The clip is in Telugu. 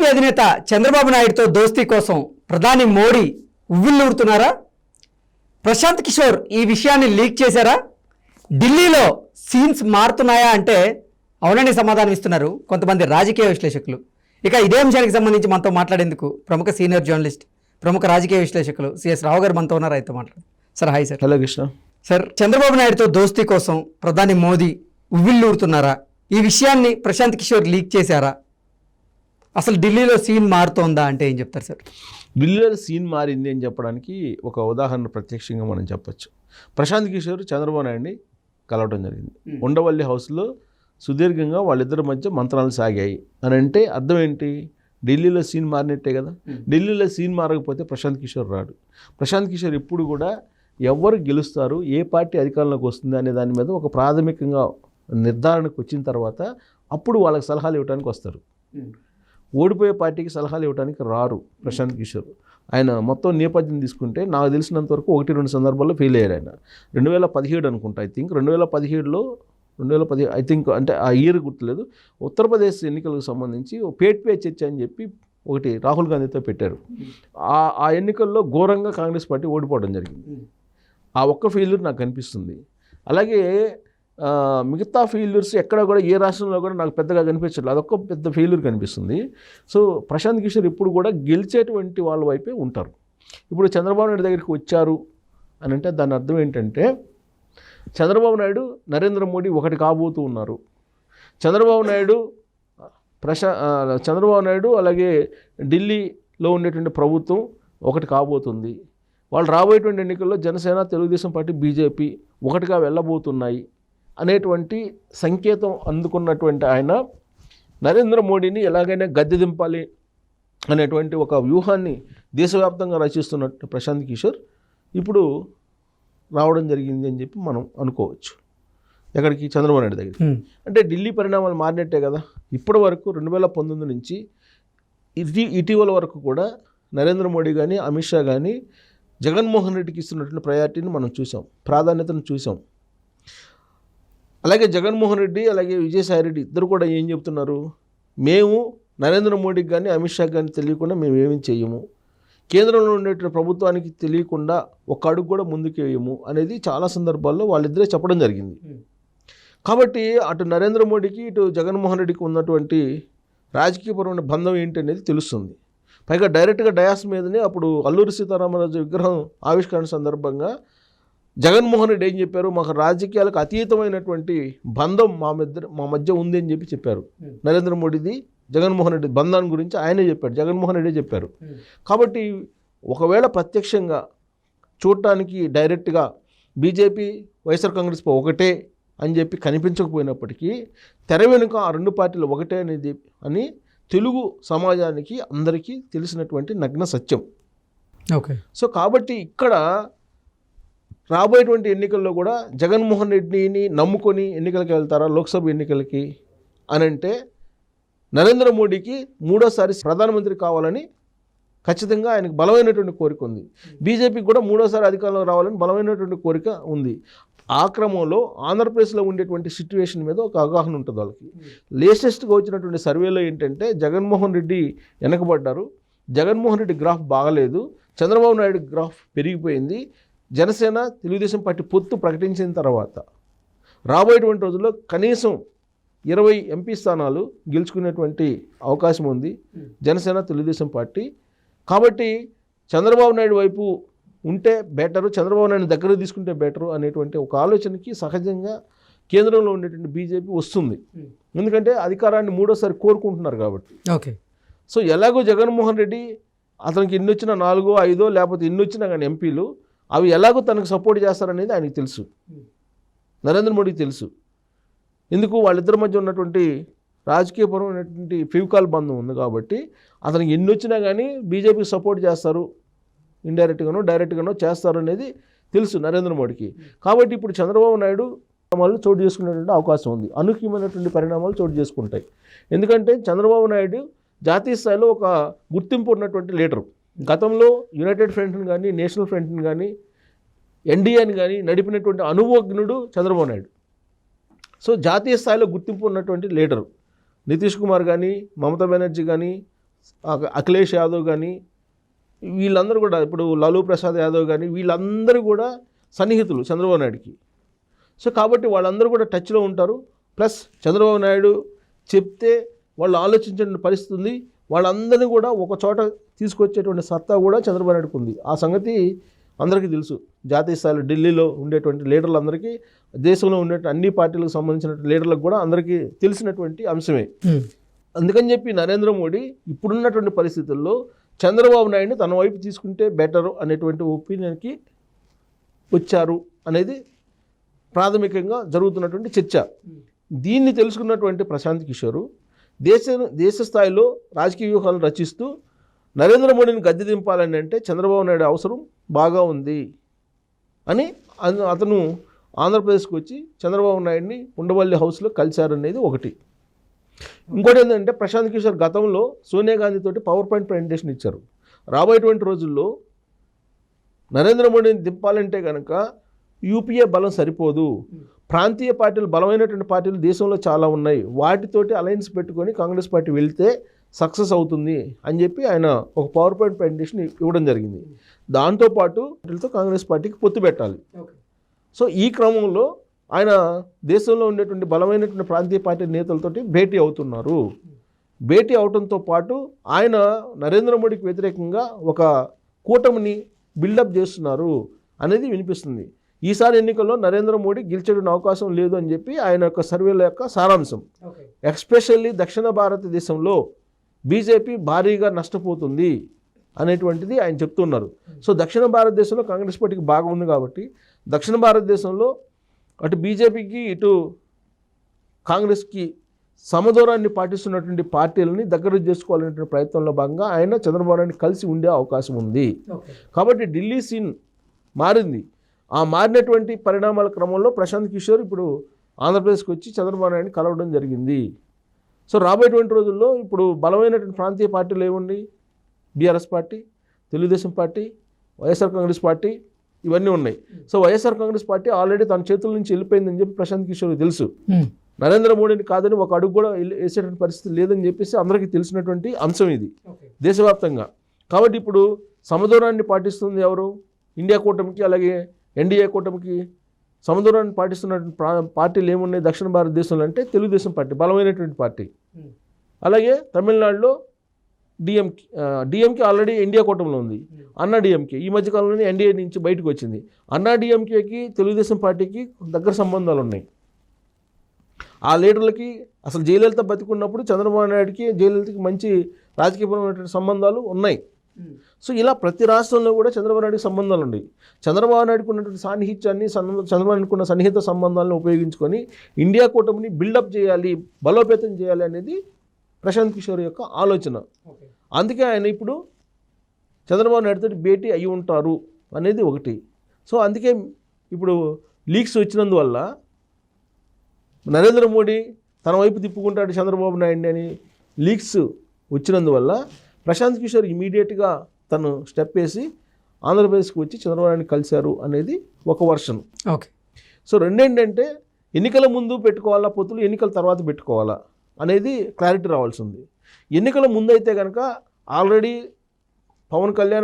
బీజేపీ అధినేత చంద్రబాబు నాయుడుతో దోస్తీ కోసం ప్రధాని మోడీ ఉవ్విళ్ళూరుతున్నారా? ప్రశాంత్ కిషోర్ ఈ విషయాన్ని లీక్ చేశారా? ఢిల్లీలో సీన్స్ మారుతున్నాయా అంటే అవునని సమాధానం ఇస్తున్నారు కొంతమంది రాజకీయ విశ్లేషకులు. ఇక ఇదే అంశానికి సంబంధించి మనతో మాట్లాడేందుకు ప్రముఖ సీనియర్ జర్నలిస్ట్, ప్రముఖ రాజకీయ విశ్లేషకులు సిఎస్ రావు గారు మనతో ఉన్నారు. అయితే మాట్లాడు sir. Hi sir. Hello Krishna. Sir, Chandrababu నాయుడుతో దోస్తీ కోసం ప్రధాని మోదీ ఉవ్విళ్ళూరుతున్నారా? ఈ విషయాన్ని ప్రశాంత్ కిషోర్ లీక్ చేశారా? అసలు ఢిల్లీలో సీన్ మారుతోందా అంటే ఏం చెప్తారు సార్? ఢిల్లీలో సీన్ మారింది అని చెప్పడానికి ఒక ఉదాహరణ ప్రత్యక్షంగా మనం చెప్పచ్చు. ప్రశాంత్ కిషోర్ చంద్రబాబు నాయుడిని కలవడం జరిగింది. ఉండవల్లి హౌస్లో సుదీర్ఘంగా వాళ్ళిద్దరి మధ్య మంత్రాలు సాగాయి అని అంటే అర్థం ఏంటి? ఢిల్లీలో సీన్ మారినట్టే కదా. ఢిల్లీలో సీన్ మారకపోతే ప్రశాంత్ కిషోర్ రాడు. ప్రశాంత్ కిషోర్ ఎప్పుడు కూడా ఎవరు గెలుస్తారు, ఏ పార్టీ అధికారంలోకి వస్తుంది అనే దాని మీద ఒక ప్రాథమికంగా నిర్ధారణకు వచ్చిన తర్వాత అప్పుడు వాళ్ళకి సలహాలు ఇవ్వడానికి వస్తారు. ఓడిపోయే పార్టీకి సలహాలు ఇవ్వడానికి రారు ప్రశాంత్ కిషోర్. ఆయన మొత్తం నేపథ్యం తీసుకుంటే నాకు తెలిసినంత వరకు 1-2 సందర్భాల్లో ఫెయిల్ అయ్యారు ఆయన. 2017 అనుకుంటా, ఐ థింక్ 2017లో ఐ థింక్ అంటే ఆ ఇయర్ గుర్తులేదు. ఉత్తరప్రదేశ్ ఎన్నికలకు సంబంధించి పే చర్చ అని చెప్పి ఒకటి రాహుల్ గాంధీతో పెట్టారు. ఆ ఎన్నికల్లో ఘోరంగా కాంగ్రెస్ పార్టీ ఓడిపోవడం జరిగింది. ఆ ఒక్క ఫెయిల్యూర్ నాకు కనిపిస్తుంది. అలాగే మిగతా ఫెయిల్యూర్స్ ఎక్కడ కూడా ఏ రాష్ట్రంలో కూడా నాకు పెద్దగా కనిపించట్లేదు. అదొక్క పెద్ద ఫెయిల్యూర్ కనిపిస్తుంది. సో ప్రశాంత్ కిషోర్ ఇప్పుడు కూడా గెలిచేటువంటి వాళ్ళ వైపే ఉంటారు. ఇప్పుడు చంద్రబాబు నాయుడు దగ్గరికి వచ్చారు అని అంటే దాని అర్థం ఏంటంటే చంద్రబాబు నాయుడు నరేంద్ర మోడీ ఒకటి కాబోతూ ఉన్నారు. చంద్రబాబు నాయుడు అలాగే ఢిల్లీలో ఉండేటువంటి ప్రభుత్వం ఒకటి కాబోతుంది. వాళ్ళు రాబోయేటువంటి ఎన్నికల్లో జనసేన, తెలుగుదేశం పార్టీ, బీజేపీ ఒకటిగా వెళ్ళబోతున్నాయి అనేటువంటి సంకేతం అందుకున్నటువంటి ఆయన నరేంద్ర మోడీని ఎలాగైనా గద్దె దింపాలి అనేటువంటి ఒక వ్యూహాన్ని దేశవ్యాప్తంగా రచిస్తున్నట్టు ప్రశాంత్ కిషోర్ ఇప్పుడు రావడం జరిగింది అని చెప్పి మనం అనుకోవచ్చు. ఎక్కడికి? చంద్రబాబు నాయుడు దగ్గరికి. అంటే ఢిల్లీ పరిణామాలు మారినట్టే కదా. ఇప్పటి వరకు 2019 నుంచి ఇటీవల వరకు కూడా నరేంద్ర మోడీ కానీ, అమిత్ షా కానీ జగన్మోహన్ రెడ్డికి ఇస్తున్నటువంటి ప్రయారిటీని మనం చూసాం, ప్రాధాన్యతను చూసాం. అలాగే జగన్మోహన్ రెడ్డి అలాగే విజయసాయి రెడ్డి ఇద్దరు కూడా ఏం చెప్తున్నారు? మేము నరేంద్ర మోడీకి కానీ, అమిత్ షాకి కానీ తెలియకుండా మేము ఏమీ చేయము, కేంద్రంలో ఉండేటువంటి ప్రభుత్వానికి తెలియకుండా ఒక్క అడుగు కూడా ముందుకు వేయము అనేది చాలా సందర్భాల్లో వాళ్ళిద్దరే చెప్పడం జరిగింది. కాబట్టి అటు నరేంద్ర మోడీకి ఇటు జగన్మోహన్ రెడ్డికి ఉన్నటువంటి రాజకీయపరమైన బంధం ఏంటి అనేది తెలుస్తుంది. పైగా డైరెక్ట్గా డయాస్ మీదనే అప్పుడు అల్లూరి సీతారామరాజు విగ్రహం ఆవిష్కరణ సందర్భంగా జగన్మోహన్ రెడ్డి ఏం చెప్పారు? మాకు రాజకీయాలకు అతీతమైనటువంటి బంధం మా మధ్య ఉంది అని చెప్పారు. నరేంద్ర మోడీది జగన్మోహన్ రెడ్డి బంధాన్ని గురించి ఆయనే చెప్పాడు, జగన్మోహన్ రెడ్డి చెప్పారు. కాబట్టి ఒకవేళ ప్రత్యక్షంగా చూడటానికి డైరెక్ట్గా బీజేపీ, వైఎస్ఆర్ కాంగ్రెస్ ఒకటే అని చెప్పి కనిపించకపోయినప్పటికీ తెర వెనుక ఆ రెండు పార్టీలు ఒకటే అనేది అని తెలుగు సమాజానికి అందరికీ తెలిసినటువంటి నగ్న సత్యం. ఓకే. సో కాబట్టి ఇక్కడ రాబోయేటువంటి ఎన్నికల్లో కూడా జగన్మోహన్ రెడ్డిని నమ్ముకొని ఎన్నికలకి వెళ్తారా లోక్సభ ఎన్నికలకి అని అంటే నరేంద్ర మోడీకి మూడోసారి ప్రధానమంత్రి కావాలని ఖచ్చితంగా ఆయనకు బలమైనటువంటి కోరిక ఉంది. బీజేపీకి కూడా మూడోసారి అధికారంలో రావాలని బలమైనటువంటి కోరిక ఉంది. ఆ క్రమంలో ఆంధ్రప్రదేశ్లో ఉండేటువంటి సిట్యుయేషన్ మీద ఒక అవగాహన ఉంటుంది వాళ్ళకి. లేటెస్ట్గా వచ్చినటువంటి సర్వేలో ఏంటంటే జగన్మోహన్ రెడ్డి వెనకబడ్డారు, జగన్మోహన్ రెడ్డి గ్రాఫ్ బాగలేదు, చంద్రబాబు నాయుడు గ్రాఫ్ పెరిగిపోయింది. జనసేన, తెలుగుదేశం పార్టీ పొత్తు ప్రకటించిన తర్వాత రాబోయేటువంటి రోజుల్లో కనీసం 20 ఎంపీ స్థానాలు గెలుచుకునేటువంటి అవకాశం ఉంది జనసేన, తెలుగుదేశం పార్టీ. కాబట్టి చంద్రబాబు నాయుడు వైపు ఉంటే బెటరు, చంద్రబాబు నాయుడు దగ్గర తీసుకుంటే బెటరు అనేటువంటి ఒక ఆలోచనకి సహజంగా కేంద్రంలో ఉండేటువంటి బీజేపీ వస్తుంది. ఎందుకంటే అధికారాన్ని మూడోసారి కోరుకుంటున్నారు కాబట్టి. ఓకే. సో ఎలాగో జగన్మోహన్ రెడ్డి అతనికి ఎన్ని వచ్చినా 4, 5 లేకపోతే ఎన్ని వచ్చినా కానీ ఎంపీలు అవి ఎలాగో తనకు సపోర్ట్ చేస్తారనేది ఆయనకు తెలుసు, నరేంద్ర మోడీకి తెలుసు. ఎందుకు? వాళ్ళిద్దరి మధ్య ఉన్నటువంటి రాజకీయపరమైనటువంటి ఫెవికాల్ బంధం ఉంది కాబట్టి అతనికి ఎన్ని వచ్చినా కానీ బీజేపీకి సపోర్ట్ చేస్తారు, ఇండైరెక్ట్గానో డైరెక్ట్గానో చేస్తారు అనేది తెలుసు నరేంద్ర మోడీకి. కాబట్టి ఇప్పుడు చంద్రబాబు నాయుడు పరిణామాలు చోటు చేసుకునేటువంటి అవకాశం ఉంది, అనూహ్యమైనటువంటి పరిణామాలు చోటు చేసుకుంటాయి. ఎందుకంటే చంద్రబాబు నాయుడు జాతీయ స్థాయిలో ఒక గుర్తింపు ఉన్నటువంటి లీడరు. గతంలో యునైటెడ్ ఫ్రంట్ని కానీ, నేషనల్ ఫ్రంట్ని కానీ, ఎన్డీఏని కానీ నడిపినటువంటి అనుభవజ్ఞుడు చంద్రబాబు నాయుడు. సో జాతీయ స్థాయిలో గుర్తింపు ఉన్నటువంటి లీడరు. నితీష్ కుమార్ కానీ, మమతా బెనర్జీ కానీ, అఖిలేష్ యాదవ్ కానీ వీళ్ళందరూ కూడా, ఇప్పుడు లాలూ ప్రసాద్ యాదవ్ కానీ వీళ్ళందరూ కూడా సన్నిహితులు చంద్రబాబు నాయుడుకి. సో కాబట్టి వాళ్ళందరూ కూడా టచ్లో ఉంటారు. ప్లస్ చంద్రబాబు నాయుడు చెప్తే వాళ్ళు ఆలోచించే పరిస్థితి ఉంది. వాళ్ళందరినీ కూడా ఒక చోట తీసుకొచ్చేటువంటి సత్తా కూడా చంద్రబాబు నాయుడుకు ఉంది. ఆ సంగతి అందరికీ తెలుసు. జాతీయ స్థాయిలో ఢిల్లీలో ఉండేటువంటి లీడర్లందరికీ, దేశంలో ఉండే అన్ని పార్టీలకు సంబంధించిన లీడర్లకు కూడా అందరికీ తెలిసినటువంటి అంశమే. అందుకని చెప్పి నరేంద్ర మోడీ ఇప్పుడున్నటువంటి పరిస్థితుల్లో చంద్రబాబు నాయుడిని తన వైపు తీసుకుంటే బెటర్ అనేటువంటి ఒపీనియన్కి వచ్చారు అనేది ప్రాథమికంగా జరుగుతున్నటువంటి చర్చ. దీన్ని తెలుసుకున్నటువంటి ప్రశాంత్ కిషోర్ దేశ స్థాయిలో రాజకీయ వ్యూహాలను రచిస్తూ నరేంద్ర మోడీని గద్దె దింపాలని అంటే చంద్రబాబు నాయుడు అవసరం బాగా ఉంది అని అతను ఆంధ్రప్రదేశ్కి వచ్చి చంద్రబాబు నాయుడిని ఉండవల్లి హౌస్లో కలిశారనేది ఒకటి. ఇంకోటి ఏంటంటే ప్రశాంత్ కిషోర్ గతంలో సోనియా గాంధీ తోటి పవర్ పాయింట్ ప్రజెంటేషన్ ఇచ్చారు. రాబోయేటువంటి రోజుల్లో నరేంద్ర మోడీని దింపాలంటే కనుక యూపీఏ బలం సరిపోదు, ప్రాంతీయ పార్టీలు, బలమైనటువంటి పార్టీలు దేశంలో చాలా ఉన్నాయి, వాటితోటి అలయన్స్ పెట్టుకొని కాంగ్రెస్ పార్టీ వెళ్తే సక్సెస్ అవుతుంది అని చెప్పి ఆయన ఒక పవర్ పాయింట్ ప్రజెంటేషన్ ఇవ్వడం జరిగింది. దాంతోపాటు కాంగ్రెస్ పార్టీకి పొత్తు పెట్టాలి. సో ఈ క్రమంలో ఆయన దేశంలో ఉండేటువంటి బలమైనటువంటి ప్రాంతీయ పార్టీ నేతలతోటి భేటీ అవుతున్నారు. భేటీ అవడంతో పాటు ఆయన నరేంద్ర మోడీకి వ్యతిరేకంగా ఒక కూటమిని బిల్డప్ చేస్తున్నారు అనేది వినిపిస్తుంది. ఈసారి ఎన్నికల్లో నరేంద్ర మోడీ గెలిచేటువంటి అవకాశం లేదు అని చెప్పి ఆయన యొక్క సర్వేల యొక్క సారాంశం. ఎస్పెషల్లీ దక్షిణ భారతదేశంలో బీజేపీ భారీగా నష్టపోతుంది అనేటువంటిది ఆయన చెప్తున్నారు. సో దక్షిణ భారతదేశంలో కాంగ్రెస్ పార్టీకి బాగా ఉంది కాబట్టి దక్షిణ భారతదేశంలో అటు బీజేపీకి ఇటు కాంగ్రెస్కి సమదూరాన్ని పాటిస్తున్నటువంటి పార్టీలని దగ్గర చేసుకోవాలనేటువంటి ప్రయత్నంలో భాగంగా ఆయన చంద్రబాబు నాయుడిని కలిసి ఉండే అవకాశం ఉంది. కాబట్టి ఢిల్లీ సీన్ మారింది. ఆ మారినటువంటి పరిణామాల క్రమంలో ప్రశాంత్ కిషోర్ ఇప్పుడు ఆంధ్రప్రదేశ్కి వచ్చి చంద్రబాబు నాయుడిని కలవడం జరిగింది. సో రాబోయేటువంటి రోజుల్లో ఇప్పుడు బలమైనటువంటి ప్రాంతీయ పార్టీలు ఏముంది? BRS party, Telugu Desam party, YSR Congress party, ఇవన్నీ ఉన్నాయి. So YSR Congress party already తన చేతుల నుంచి వెళ్ళిపోయిందని చెప్పి ప్రశాంత్ కిషోర్కి తెలుసు. నరేంద్ర మోడీని కాదని ఒక అడుగు కూడా వేసేటువంటి పరిస్థితి లేదని చెప్పేసి అందరికీ తెలిసినటువంటి అంశం ఇది దేశవ్యాప్తంగా. కాబట్టి ఇప్పుడు సమదూరాన్ని పాటిస్తుంది ఎవరు? ఇండియా కూటమికి, అలాగే ఎన్డీఏ కూటమికి సమదూరాన్ని పాటిస్తున్నటువంటి పార్టీలు ఏమున్నాయి దక్షిణ భారతదేశంలో అంటే తెలుగుదేశం పార్టీ బలమైనటువంటి పార్టీ. అలాగే తమిళనాడులో డిఎంకే ఆల్రెడీ ఇండియా కూటమిలో ఉంది. అన్నా డిఎంకే ఈ మధ్యకాలంలోనే ఎన్డీఏ నుంచి బయటకు వచ్చింది. అన్నా డిఎంకేకి తెలుగుదేశం పార్టీకి దగ్గర సంబంధాలు ఉన్నాయి. ఆ లీడర్లకి అసలు జయలలిత బతికున్నప్పుడు చంద్రబాబు నాయుడికి జయలలితకి మంచి రాజకీయపరమైనటువంటి సంబంధాలు ఉన్నాయి. సో ఇలా ప్రతి రాష్ట్రంలో కూడా చంద్రబాబు నాయుడికి సంబంధాలు ఉన్నాయి. చంద్రబాబు నాయుడుకు ఉన్నటువంటి సాన్నిహిత్యాన్ని, చంద్రబాబు నాయుడుకు ఉన్న సన్నిహిత సంబంధాలను ఉపయోగించుకొని ఇండియా కూటమిని బిల్డప్ చేయాలి, బలోపేతం చేయాలి అనేది ప్రశాంత్ కిషోర్ యొక్క ఆలోచన. అందుకే ఆయన ఇప్పుడు చంద్రబాబు నాయుడుతో భేటీ అయి ఉంటారు అనేది ఒకటి. సో అందుకే ఇప్పుడు లీక్స్ వచ్చినందువల్ల నరేంద్ర మోడీ తన వైపు తిప్పుకుంటాడు చంద్రబాబు నాయుడిని అని లీక్స్ వచ్చినందువల్ల ప్రశాంత్ కిషోర్ ఇమీడియట్గా తను స్టెప్ వేసి ఆంధ్రప్రదేశ్కి వచ్చి చంద్రబాబు నాయుడిని కలిశారు అనేది ఒక వర్షన్. ఓకే. సో రెండేంటంటే ఎన్నికల ముందు పెట్టుకోవాలా పొత్తులు, ఎన్నికల తర్వాత పెట్టుకోవాలా అనేది క్లారిటీ రావాల్సి ఉంది. ఎన్నికల ముందు అయితే కనుక ఆల్రెడీ పవన్ కళ్యాణ్